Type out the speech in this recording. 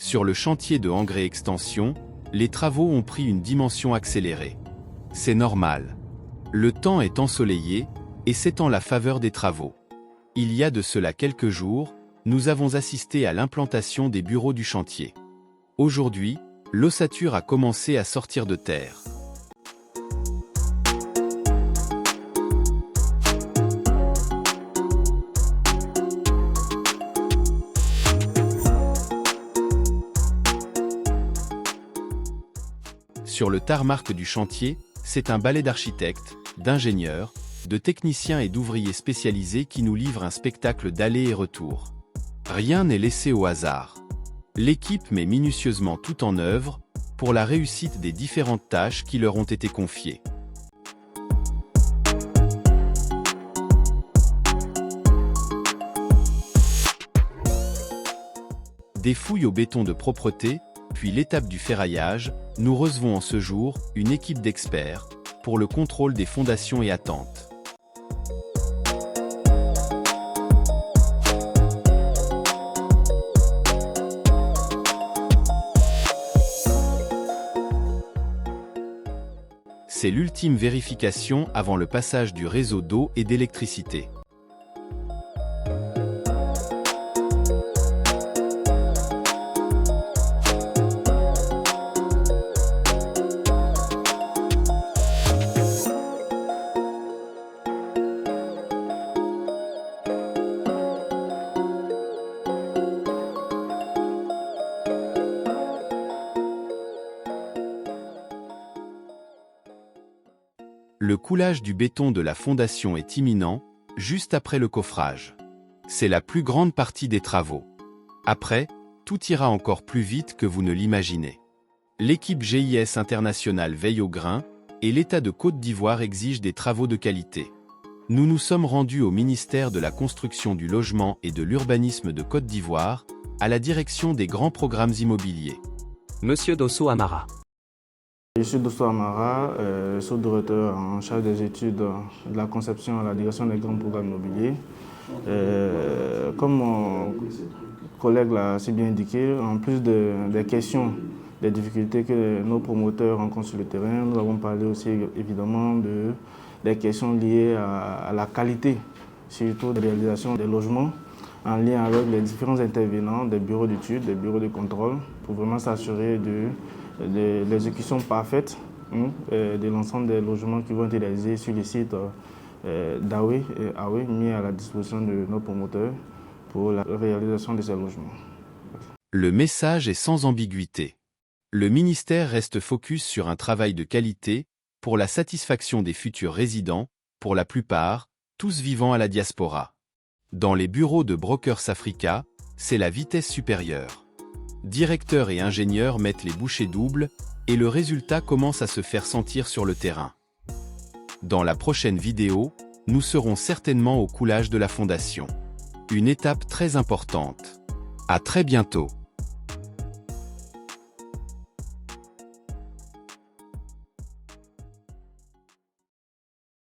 Sur le chantier de Engrais Extension, les travaux ont pris une dimension accélérée. C'est normal. Le temps est ensoleillé, et c'est en la faveur des travaux. Il y a de cela quelques jours, nous avons assisté à l'implantation des bureaux du chantier. Aujourd'hui, l'ossature a commencé à sortir de terre. Sur le tarmac du chantier, c'est un balai d'architectes, d'ingénieurs, de techniciens et d'ouvriers spécialisés qui nous livrent un spectacle d'allers et retours. Rien n'est laissé au hasard. L'équipe met minutieusement tout en œuvre pour la réussite des différentes tâches qui leur ont été confiées. Des fouilles au béton de propreté, puis l'étape du ferraillage, nous recevons en ce jour une équipe d'experts pour le contrôle des fondations et attentes. C'est l'ultime vérification avant le passage du réseau d'eau et d'électricité. Le coulage du béton de la fondation est imminent, juste après le coffrage. C'est la plus grande partie des travaux. Après, tout ira encore plus vite que vous ne l'imaginez. L'équipe GIS internationale veille au grain, et l'État de Côte d'Ivoire exige des travaux de qualité. Nous nous sommes rendus au ministère de la Construction du Logement et de l'Urbanisme de Côte d'Ivoire, à la direction des grands programmes immobiliers. Monsieur Dosso Amara. Je suis Dosso Amara, sous-directeur en charge des études de la conception à la direction des grands programmes immobiliers. Comme mon collègue l'a si bien indiqué, en plus des questions, des difficultés que nos promoteurs rencontrent sur le terrain, nous avons parlé aussi évidemment des questions liées à la qualité, surtout de réalisation des logements, en lien avec les différents intervenants, des bureaux d'études, des bureaux de contrôle, pour vraiment s'assurer de l'exécution parfaite de l'ensemble des logements qui vont être réalisés sur les sites d'AOE et AOE mis à la disposition de nos promoteurs pour la réalisation de ces logements. Le message est sans ambiguïté. Le ministère reste focus sur un travail de qualité pour la satisfaction des futurs résidents, pour la plupart, tous vivant à la diaspora. Dans les bureaux de Brokers Africa, c'est la vitesse supérieure. Directeurs et ingénieurs mettent les bouchées doubles et le résultat commence à se faire sentir sur le terrain. Dans la prochaine vidéo, nous serons certainement au coulage de la fondation. Une étape très importante. À très bientôt.